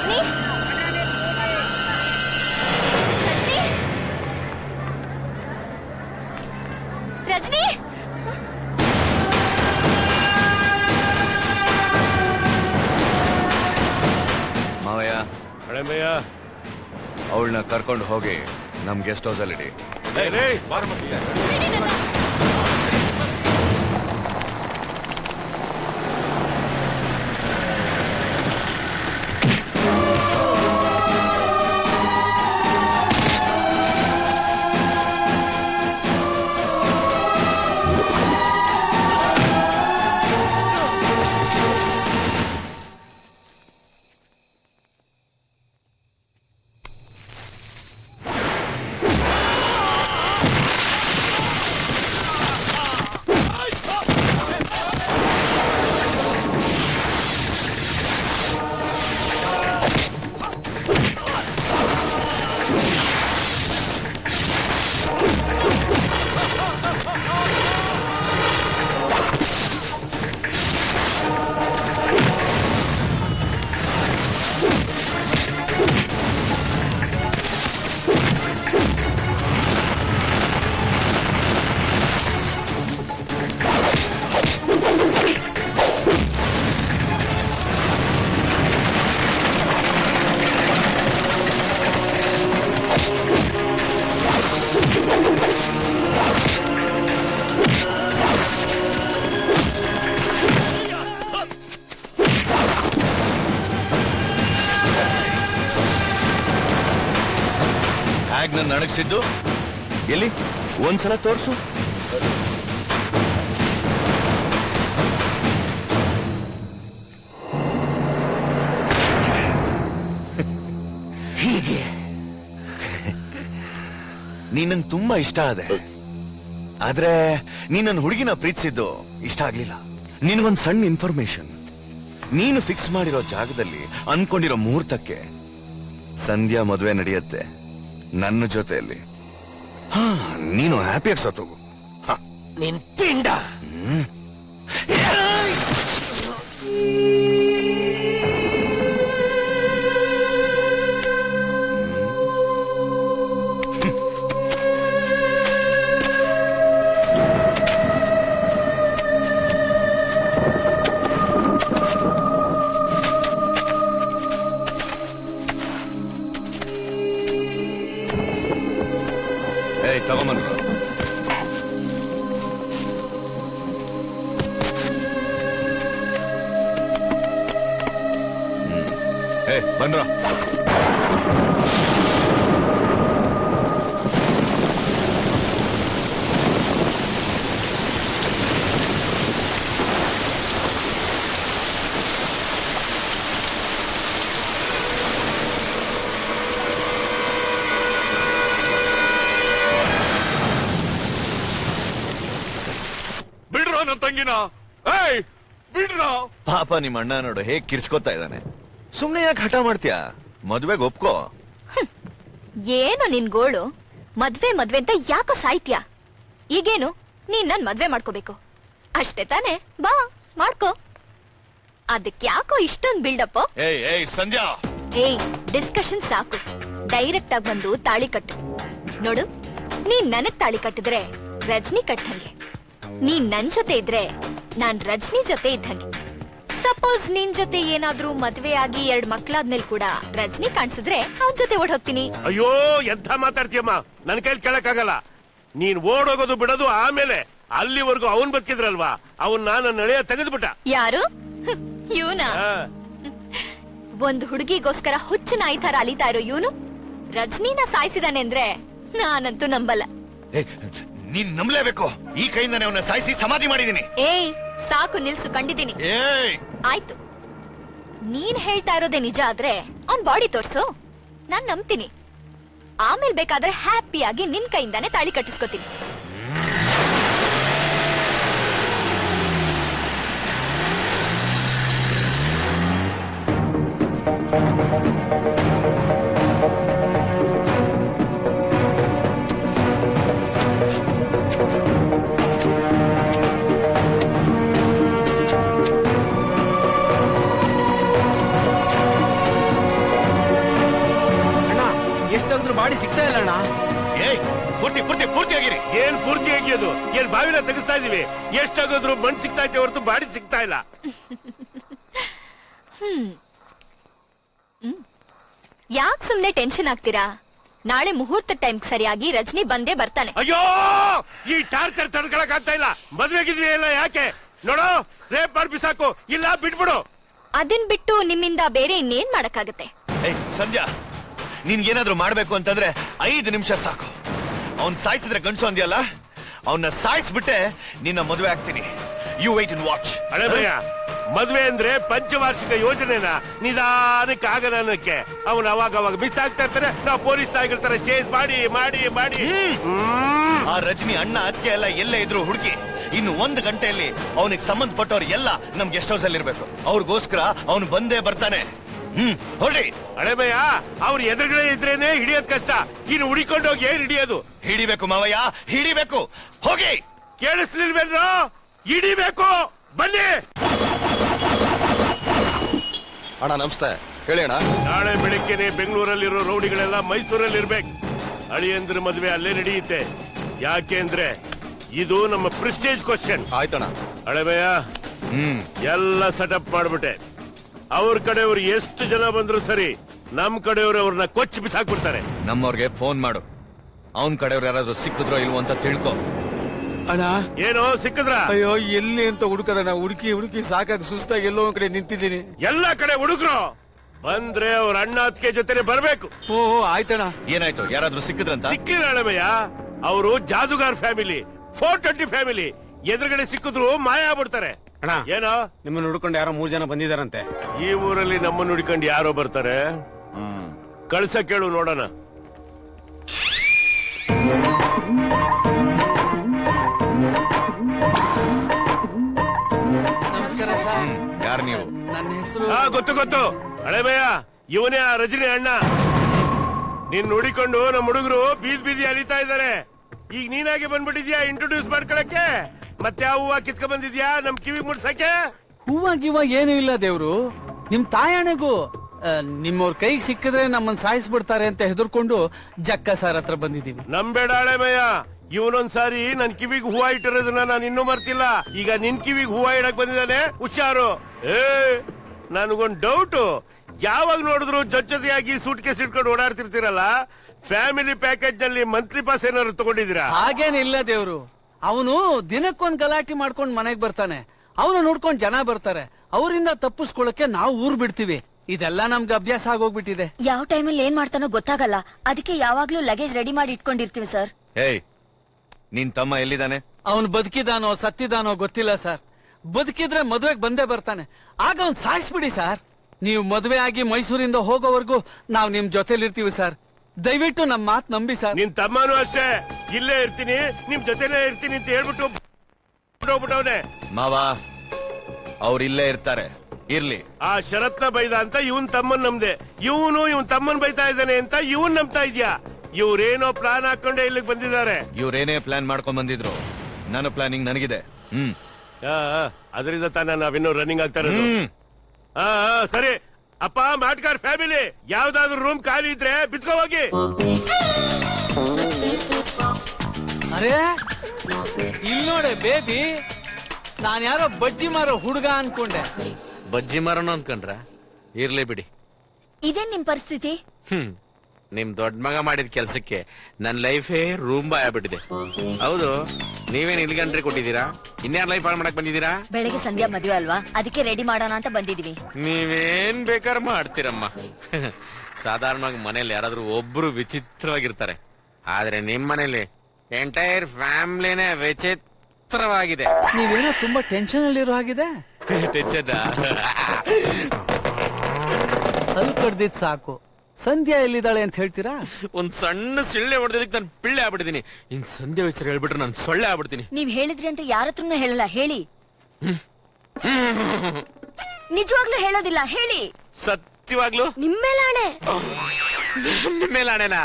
ರಜನಿ ರಜನಿ ಮಾವಯ್ಯ ಕಣಮಯ್ಯ ಅವಳನ್ನ ಕರ್ಕೊಂಡು ಹೋಗಿ ನಮ್ ಗೆಸ್ಟ್ ಹೌಸ್ ಅಲ್ಲಿ ಇಡಿ. ಹ್ಯಾಗ್ ನನ್ನ ಅಣಗಿಸಿದ್ದು ಎಲ್ಲಿ ಒಂದ್ಸಲ ತೋರ್ಸು. ಹೀಗೆ ನೀನ್ ನಂಗೆ ತುಂಬಾ ಇಷ್ಟ ಆದೆ, ಆದ್ರೆ ನೀನ್ ನನ್ನ ಹುಡುಗಿನ ಪ್ರೀತಿಸಿದ್ದು ಇಷ್ಟ ಆಗ್ಲಿಲ್ಲ. ನಿನ್ಗೊಂದ್ ಸಣ್ಣ ಇನ್ಫಾರ್ಮೇಶನ್, ನೀನು ಫಿಕ್ಸ್ ಮಾಡಿರೋ ಜಾಗದಲ್ಲಿ ಅನ್ಕೊಂಡಿರೋ ಮುಹೂರ್ತಕ್ಕೆ ಸಂಧ್ಯಾ ಮದುವೆ ನಡೆಯುತ್ತೆ ನನ್ನ ಜೊತೆಯಲ್ಲಿ. ಹಾ, ನೀನು ಹ್ಯಾಪಿಯಾಗಿ ಸತ್ತೋಗು. ನಿನ್ ಪಿಂಡ ತಗೊಂಬಂದ್ರು. ಬಂದ್ರ ತಂಗಿನ ಬಿಡ್ರ. ಪಾಪ ನಿಮ್ಮ ಅಣ್ಣ ನೋಡು ಹೇಗ್ ಕಿರ್ಚ್ಕೋತಾ ಇದ್ದಾನೆ. ಸುಮ್ನೆ ಯಾಕೆ ಹಠ ಮಾಡ್ತೀಯಾ? ಮದ್ವೆಗೆ ಒಪ್ಕೋ. ಏನು ನಿನ್ ಗೋಳು? ಮದ್ವೆ ಮದ್ವೆ ಅಂತ ಯಾಕೋ ಸಾಯ್ತ್ಯಾ? ಈಗೇನು ನೀನ್ ನನ್ ಮದ್ವೆ ಮಾಡ್ಕೋಬೇಕು ಅಷ್ಟೇ ತಾನೆ? ಬಾ ಮಾಡ್ಕೋ. ಅದಕ್ಕೆ ಯಾಕೋ ಇಷ್ಟೊಂದು ಬಿಲ್ಡಪ್? ಏಯ್ ಸಂಧ್ಯಾ, ಡಿಸ್ಕಷನ್ ಸಾಕು, ಡೈರೆಕ್ಟ್ ಆಗಿ ಬಂದು ತಾಳಿ ಕಟ್ಟು. ನೋಡು, ನೀನ್ ನನಗ್ ತಾಳಿ ಕಟ್ಟಿದ್ರೆ ರಜನಿ ಕಟ್ಟಂಗೆ, ನೀನ್ ನನ್ ಜೊತೆ ಇದ್ರೆ ನಾನ್ ರಜನಿ ಜೊತೆ ಇದ್ದಂಗೆ. ಸಪೋಸ್ ನಿನ್ ಜೊತೆ ಏನಾದ್ರೂ ಮದ್ವೆ ಆಗಿ 2 ಮಕ್ಳಾದ್ಮೇಲೆ ಕೂಡ ರಜನಿ ಕಾಣಿಸಿದ್ರೆ ಅವನ್ ಜೊತೆ ಓಡ್ ಹೋಗ್ತೀನಿ. ಅಯ್ಯೋ, ಎಂತ ಮಾತಾಡ್ತೀಯಮ್ಮ, ನನ್ ಕೈಲಿ ಕೇಳಕ್ಕಾಗಲ್ಲ. ನೀನ್ ಓಡೋಗೋದು ಬಿಡೋದು ಆಮೇಲೆ, ಅಲ್ಲಿವರೆಗೂ ಅವನ್ ಬದುಕಿದ್ರಲ್ವಾ, ಅವನ್ ನನ್ನ ನಡೆಯ ತೆಗೆದ್ಬಿಟ್ಟ. ಯಾರು? ಇವನ? ಒಂದ್ ಹುಡುಗಿಗೋಸ್ಕರ ಹುಚ್ಚ ನಾಯಿ ತರ ಅಲಿತಾ ಇರೋ ಇವನು ರಜನಿನ ಸಾಯಿಸಿದಾನೆ ಅಂದ್ರೆ ನಾನಂತೂ ನಂಬಲ್ಲ. ನೀನ್ ನಂಬಲೇಬೇಕು. ಈ ಕೈಯಿಂದಾನೆ ಅವನ್ನ ಸಾಯಿಸಿ ಸಮಾಧಿ ಮಾಡಿದೀನಿ. ಸಾಕು, ನಿಲ್ಸು, ಕಂಡಿದ್ದೀನಿ. ಆಯ್ತು, ನೀನ್ ಹೇಳ್ತಾ ಇರೋದೇ ನಿಜ ಆದ್ರೆ ಅವ್ನ್ ಬಾಡಿ ತೋರ್ಸು, ನಾನ್ ನಂಬ್ತೀನಿ. ಆಮೇಲೆ ಬೇಕಾದ್ರೆ ಹ್ಯಾಪಿಯಾಗಿ ನಿನ್ ಕೈಯಿಂದಾನೆ ತಾಳಿ ಕಟ್ಟಿಸ್ಕೊತೀನಿ. ಬಾಡಿ ಸಿಗ್ತಾ ಇಲ್ಲ ಅಣ್ಣ. ಏಯ್ ಪೂರ್ತಿ ಪೂರ್ತಿ ಪೂರ್ತಿ ಆಗಿರಿ. ಏನ್ ಪೂರ್ತಿ ಆಗಿಯೋದು? ಏನ್ ಬಾವಿನ ತೆಗಿಸ್ತಾ ಇದೀವಿ? ಎಷ್ಟಾಗೋದ್ರು ಮಣ್ಣು ಸಿಗ್ತಾ ಐತೆ ಹೊರತು ಬಾಡಿ ಸಿಗ್ತಾ ಇಲ್ಲ. ಯಾಕೆ ಸುಮ್ನೆ ಟೆನ್ಷನ್ ಆಗ್ತೀರಾ? ನಾಳೆ ಮುಹೂರ್ತ ಟೈಮ್ ಸರಿಯಾಗಿ ರಜನಿ ಬಂದೇ ಬರ್ತಾನೆ. ಅಯ್ಯೋ, ಈ ಟಾರ್ಚರ್ ತಡ್ಕೊಳಕ್ ಆಗ್ತಾ ಇಲ್ಲ. ಮದ್ವೆಗಿದ್ವಿ ಎಲ್ಲ ಯಾಕೆ? ನೋಡು, ರೇಪ್ ಮಾಡಿ ಬಿಸಾಕು, ಇಲ್ಲ ಬಿಟ್ಬಿಡು. ಅದನ್ ಬಿಟ್ಟು ನಿಮ್ಮಿಂದ ಬೇರೆ ಇನ್ನೇನ್ ಮಾಡಕ್ಕಾಗತ್ತೆ? ಏಯ್ ಸಂಧ್ಯಾ, ನಿನ್ಗೇನಾದ್ರೂ ಮಾಡ್ಬೇಕು ಅಂತಂದ್ರೆ 5 ನಿಮಿಷ ಸಾಕು. ಅವ್ನ್ ಸಾಯಿಸಿದ್ರೆ ಗಂಡ್ಸು ಅಂದ್ಯಲ್ಲ, ಅವನ್ನ ಸಾಯಿಸ್ಬಿಟ್ಟೆ ನಿನ್ನ ಮದುವೆ ಆಗ್ತೀನಿ. You wait and watch. ಹಳೆ ಭಯ, ಮದ್ವೆ ಅಂದ್ರೆ ಪಂಚವಾರ್ಷಿಕ ಯೋಜನೆನ ನಿಧಾನಕ್ಕೆ ಆಗನ ಅನ್ನಕ್ಕೆ. ಅವನು ಅವಾಗ ಮಿಸ್ ಆಗ್ತಾ ಇರ್ತಾರೆ, ನಾವು ಪೊಲೀಸ್ ಆಗಿರ್ತಾರೆ, ಚೇಸ್ ಮಾಡಿ ಮಾಡಿ ಮಾಡಿ. ಆ ರಜನಿ ಅಣ್ಣ ಅತ್ತಿಗೆ ಎಲ್ಲ ಎಲ್ಲೇ ಇದ್ರು ಹುಡುಕಿ ಇನ್ನು 1 ಗಂಟೆಯಲ್ಲಿ ಅವನಿಗೆ ಸಂಬಂಧಪಟ್ಟವ್ರು ಎಲ್ಲ ನಮ್ ಗೆಸ್ಟ್ ಹೌಸ್ ಅಲ್ಲಿ ಇರ್ಬೇಕು. ಅವ್ರಿಗೋಸ್ಕರ ಅವನು ಬಂದೇ ಬರ್ತಾನೆ. ಹೊರಡಿ. ಹಳೆ ಭಯ, ಅವ್ರು ಎದುರುಗಡೆ ಇದ್ರೇನೆ ಹಿಡಿಯೋದ್ ಕಷ್ಟ. ಇನ್ನು ಹುಡಿಕೊಂಡು ಹೋಗಿ ಏನ್ ಹಿಡಿಯೋದು? ಹಿಡಿಬೇಕು ಮಾವಯ್ಯ, ಹಿಡಿಬೇಕು. ಹೋಗಿ. ಕೇಳಿಸ್ಲಿಲ್ವೇನ್ರೋ? ಹಿಡಿಬೇಕು. ಬನ್ನಿ. ಅಣ್ಣ ನಮಸ್ತೆ, ಹೇಳಿ ಅಣ್ಣ. ನಾಳೆ ಬೆಳಿಗ್ಗೆನೆ ಬೆಂಗಳೂರಲ್ಲಿರೋ ರೌಡಿಗಳೆಲ್ಲ ಮೈಸೂರಲ್ಲಿ ಇರ್ಬೇಕು. ಅಳಿಯಂದ್ರ ಮದುವೆ ಅಲ್ಲೇ ನಡೆಯುತ್ತೆ. ಯಾಕೆ ಅಂದ್ರೆ ಇದು ನಮ್ಮ ಪ್ರೆಸ್ಟೇಜ್ ಕ್ವಶನ್. ಆಯ್ತಣ್ಣ. ಹಳೆ ಭಯ, ಎಲ್ಲ ಸೆಟಪ್ ಮಾಡ್ಬಿಟ್ಟೆ. ಅವ್ರ ಕಡೆಯವ್ರು ಎಷ್ಟು ಜನ ಬಂದ್ರು ಸರಿ, ನಮ್ ಕಡೆಯವ್ರು ಅವ್ರನ್ನ ಕೊಚ್ಚಿ ಬಿಸಾಕ್ಬಿಡ್ತಾರೆ. ನಮ್ಮವ್ರಿಗೆ ಫೋನ್ ಮಾಡು. ಅವನ್ ಕಡೆಯವ್ರು ಯಾರಾದ್ರೂ ಸಿಕ್ಕಿದ್ರೋ ಇಲ್ವೋ ಅಂತ ತಿಳ್ಕೊ. ಅಣ್ಣ, ಏನೋ ಸಿಕ್ಕಿದ್ರ? ಅಯ್ಯೋ ಎಲ್ಲಿ ಅಂತ ಹುಡುಕದಣ್ಣ. ಹುಡುಕಿ ಸಾಕಾಗಿ ಸುಸ್ತಾಗಿ ಎಲ್ಲೋ ಒಂದ್ ಕಡೆ ನಿಂತಿದ್ದೀನಿ. ಎಲ್ಲಾ ಕಡೆ ಹುಡುಗ್ರು ಬಂದ್ರೆ ಅವ್ರ ಅಣ್ಣ ಅತ್ತಿಗೆ ಜೊತೆನೆ ಬರ್ಬೇಕು. ಓ ಆಯ್ತಣ್ಣ. ಏನಾಯ್ತು? ಯಾರಾದ್ರೂ ಸಿಕ್ಕಿದ್ರಂತ? ಸಿಕ್ಕಿಲ್ಲ ಹಳೆಮಯ್ಯ. ಅವರು ಜಾದುಗಾರ್ ಫ್ಯಾಮಿಲಿ, 420 ಫ್ಯಾಮಿಲಿ. ಎದುರುಗಡೆ ಸಿಕ್ಕಿದ್ರು ಮಾಯ ಆಗ್ಬಿಡ್ತಾರೆ. ಅಣ್ಣ, ಏನೋ ನಿಮ್ಮನ್ನ ಹುಡ್ಕೊಂಡು ಯಾರೋ 3 ಜನ ಬಂದಿದಾರಂತೆ. ಈ ಊರಲ್ಲಿ ನಮ್ಮನ್ನು ಹುಡ್ಕೊಂಡು ಯಾರೋ ಬರ್ತಾರೆ. ಕಳ್ಸ ಕೇಳು ನೋಡೋಣ. ನಮಸ್ಕಾರ ಸರ್. ಯಾರು ನೀವು? ನನ್ನ ಹೆಸರು ಗೊತ್ತು ಹಳೆಮಯ್ಯ, ಇವನೇ ಆ ರಜನಿ ಅಣ್ಣ. ನಿನ್ ನೋಡಿಕೊಂಡು ನಮ್ಮ ಹುಡುಗರು ಬೀದಿ ಅಲಿತಾ ಇದಾರೆ. ಈಗ ನೀನಾಗೆ ಬಂದ್ಬಿಟ್ಟಿದ್ಯಾ ಇಂಟ್ರೊಡ್ಯೂಸ್ ಮಾಡ್ಕೊಳಕ್ಕೆ? ಮತ್ತೆ ಆ ಹೂವ ಕಿತ್ಕೊಂಡ್ ಬಂದಿದ್ಯಾ ನಮ್ ಕಿವಿ ಮುಡ್ಸಕ್ಕೆ? ಹೂವ ಏನು ಇಲ್ಲ ದೇವ್ರು. ನಿಮ್ ತಾಯಣೆಗೂ ನಿಮ್ಮವ್ರ ಕೈಗೆ ಸಿಕ್ಕಿದ್ರೆ ನಮ್ಮನ್ನ ಸಾಯಿಸ್ಬಿಡ್ತಾರೆ ಅಂತ ಹೆದರ್ಕೊಂಡು ಜಕ್ಕ ಸರ್ ಹತ್ರ ಬಂದಿದೀವಿ. ನಂಬೇಡ ಹಳೆಮಯ್ಯ, ಇವನೊಂದ್ಸಾರಿ ನನ್ ಕಿವಿಗೆ ಹೂವ ಇಟ್ಟಿರೋದನ್ನ ನಾನು ಇನ್ನೂ ಮರ್ತಿಲ್ಲ. ಈಗ ನಿನ್ ಕಿವಿಗೆ ಹೂವ ಇಡಕ್ ಬಂದಿದ್ದಾನೆ, ಹುಷಾರು. ನನ್ಗೊಂದ್ ಡೌಟ್. ಯಾವಾಗ ನೋಡಿದ್ರು ಜೊತೆಯಾಗಿ ಸೂಟ್ ಕೇಸ್ ಇಟ್ಕೊಂಡು ಓಡಾಡ್ತಿರ್ತೀರಲ್ಲ, ಫ್ಯಾಮಿಲಿ ಪ್ಯಾಕೇಜ್ ನಲ್ಲಿ ಮಂತ್ಲಿ ಪಾಸ್ ಏನಾದ್ರು ತಗೊಂಡಿದ್ದೀರಾ? ಹಾಗೇನಿಲ್ಲ ದೇವ್ರು. ಅವನು ದಿನಕ್ಕೊಂದ್ ಗಲಾಟೆ ಮಾಡ್ಕೊಂಡ್ ಮನೆಗ್ ಬರ್ತಾನೆ. ಅವನು ನೋಡ್ಕೊಂಡ್ ಜನ ಬರ್ತಾರೆ. ಅವರಿಂದ ತಪ್ಪಿಸ್ಕೊಳಕ್ಕೆ ನಾವು ಊರ್ ಬಿಡ್ತೀವಿ. ಇದೆಲ್ಲ ನಮ್ಗೆ ಅಭ್ಯಾಸ ಆಗೋಗ್ಬಿಟ್ಟಿದೆ. ಯಾವ ಟೈಮಲ್ಲಿ ಏನ್ ಮಾಡ್ತಾನೋ ಗೊತ್ತಾಗಲ್ಲ. ಅದಕ್ಕೆ ಯಾವಾಗ್ಲೂ ಲಗೇಜ್ ರೆಡಿ ಮಾಡಿ ಇಟ್ಕೊಂಡಿರ್ತೀವಿ ಸರ್. ಏಯ್, ನಿನ್ ತಮ್ಮ ಎಲ್ಲಿದ್ದಾನೆ? ಅವನು ಬದುಕಿದಾನೋ ಸತ್ತಿದಾನೋ ಗೊತ್ತಿಲ್ಲ ಸರ್. ಬದುಕಿದ್ರೆ ಮದುವೆಗೆ ಬಂದೇ ಬರ್ತಾನೆ. ಆಗ ಅವ್ನ್ ಸಾಯಿಸ್ಬಿಡಿ ಸರ್. ನೀವು ಮದುವೆ ಆಗಿ ಮೈಸೂರಿಂದ ಹೋಗೋವರೆಗೂ ನಾವು ನಿಮ್ ಜೊತೆಲಿರ್ತೀವಿ ಸರ್. ದಯವಿಟ್ಟು ನಮ್ ಮಾತ್ ನಂಬಿ ಸರ್. ನಿನ್ ತಮ್ಮನೂ ಅಷ್ಟೇ, ಇಲ್ಲೇ ಇರ್ತೀನಿ, ನಿಮ್ ಜೊತೆಲೇ ಇರ್ತೀನಿ ಅಂತ ಹೇಳ್ಬಿಟ್ಟು ಹೋಗ್ಬಿಟ್ಟವನೆ. ಮಾವ, ಅವ್ರು ಇಲ್ಲೇ ಇರ್ತಾರೆ, ಇರ್ಲಿ. ಆ ಶರತ್ನ ಬೈದ ಅಂತ ಇವನ್ ತಮ್ಮನ್ ನಂಬ್ದೆ. ಇವನ್ ತಮ್ಮನ್ ಬೈತಾ ಇದ್ದಾನೆ ಅಂತ ಇವನ್ ನಂಬ್ತಾ ಇದ್ಯಾ? ಇವ್ರೇನೋ ಪ್ಲಾನ್ ಹಾಕೊಂಡೆ ಇಲ್ಲಿಗೆ ಬಂದಿದ್ದಾರೆ. ಇವ್ರೇನೇ ಪ್ಲಾನ್ ಮಾಡ್ಕೊಂಡ್ ಬಂದಿದ್ರು. ನನ್ನ ಪ್ಲಾನಿಂಗ್ ನನಗಿದೆ. ಅದರಿಂದ ತಾನ ನಾವಿನ್ನೂ ರನ್ನಿಂಗ್ ಆಗ್ತಾ ಇರೋದು. ಸರಿ ಅಪ್ಪ, ಮಾಟ್ಕಾರ್ ಫ್ಯಾಮಿಲಿ, ಯಾವ್ದಾದ್ರು ರೂಮ್ ಖಾಲಿ ಇದ್ರೆ ಬಿತ್ಕೋ ಹೋಗಿ. ಅರೇ ಇಲ್ ನೋಡೆ ಬೇಬಿ, ನಾನ್ ಯಾರೋ ಬಜ್ಜಿ ಮಾರೋ ಹುಡುಗ ಅನ್ಕೊಂಡೆ. ಬಜ್ಜಿ ಮಾರೋಣ ಅನ್ಕೊಂಡ್ರ? ಇರ್ಲಿ ಬಿಡಿ. ಇದೇನ್ ನಿಮ್ ಪರಿಸ್ಥಿತಿ? ನಿಮ್ ದೊಡ್ಡ ಮಗ ಮಾಡಿದ ಕೆಲ್ಸಕ್ಕೆ ನನ್ ಲೈಫೇ ರೂಮ್ ಆಗ್ಬಿಟ್ಟಿದೆ. ಹೌದು, ನೀವೇನ್ ಇಲ್ಗಂಟ್ರಿ ಕೊಟ್ಟಿದ್ದೀರಾ? ಇನ್ಯಾರ ಲೈಫ್ ಹಾಳು ಮಾಡಕ್ ಬಂದಿದ್ದೀರಾ? ಬೆಳಗ್ಗೆ ಸಂಧ್ಯಾ ಮದುವೆ ಅಲ್ವಾ, ಅದಕ್ಕೆ ರೆಡಿ ಮಾಡೋಣ ಅಂತ ಬಂದಿದೀವಿ. ನೀವೇನ್ ಬೇಕಾದ್ರೂ ಮಾಡ್ತೀರಮ್ಮ. ಸಾಧಾರಣವಾಗಿ ಮನೇಲಿ ಯಾರಾದ್ರೂ ಒಬ್ರು ವಿಚಿತ್ರವಾಗಿರ್ತಾರೆ, ಆದ್ರೆ ನಿಮ್ ಮನೇಲಿ ಎಂಟೈರ್ ಫ್ಯಾಮಿಲಿನೇ ವಿಚಿತ್ರವಾಗಿದೆ. ನೀವೇನೋ ತುಂಬಾ ಟೆನ್ಷನ್ ಅಲ್ಲಿರೋ ಹಾಗಿದೆ. ಟೆನ್ಷನ್ ಅಲ್ಲಿ ಕಡ್ದಿದ್ ಸಾಕು. ಸಂಧ್ಯಾ ಎಲ್ಲಿದ್ದಾಳೆ ಅಂತ ಹೇಳ್ತೀರಾ? ಒಂದ್ ಸಣ್ಣ ಸಿಳ್ಳೆ ಹೊಡೆದಕ್ಕೆ ನಾನು ಪಿಳ್ಳೆ ಆಗ್ಬಿಟ್ಟಿದೀನಿ. ಇನ್ ಸಂಧ್ಯಾ ವಿಚಾರ ಹೇಳ್ಬಿಟ್ರೆ ನಾನು ಸೊಳ್ಳೆ ಆಗ್ಬಿಡ್ತೀನಿ. ನೀವ್ ಹೇಳಿದ್ರಿ ಅಂತ ಯಾರತ್ರನೂ ಹೇಳಲ್ಲ. ಹೇಳಿ. ನಿಜವಾಗ್ಲೂ ಹೇಳೋದಿಲ್ಲ, ಹೇಳಿ. ಸತ್ಯವಾಗ್ಲು ನಿಮ್ಮೇಲಾಣೆ. ನಿಮ್ಮೇಲಾಣೆನಾ?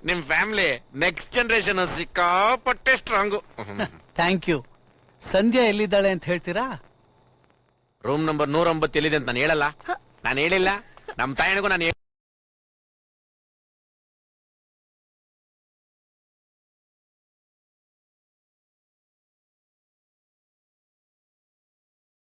ನಿಮ್ ಫ್ಯಾಮಿಲಿ ನೆಕ್ಸ್ಟ್ ಜನರೇಷನ್ ಸಿಕ್ಕಾಪಟ್ಟೆ ಸ್ಟ್ರಾಂಗು. Thank you. ಸಂಧ್ಯಾ ಎಲ್ಲಿದ್ದಾಳೆ ಅಂತ ಹೇಳ್ತೀರಾ? ರೂಮ್ ನಂಬರ್ 109 ಎಲ್ಲಿದೆ ಅಂತ ನಾನು ಹೇಳಲ್ಲ. ನಾನು ಹೇಳಿಲ್ಲ. ನಮ್ ತಾಯಿಗೂ ನಾನು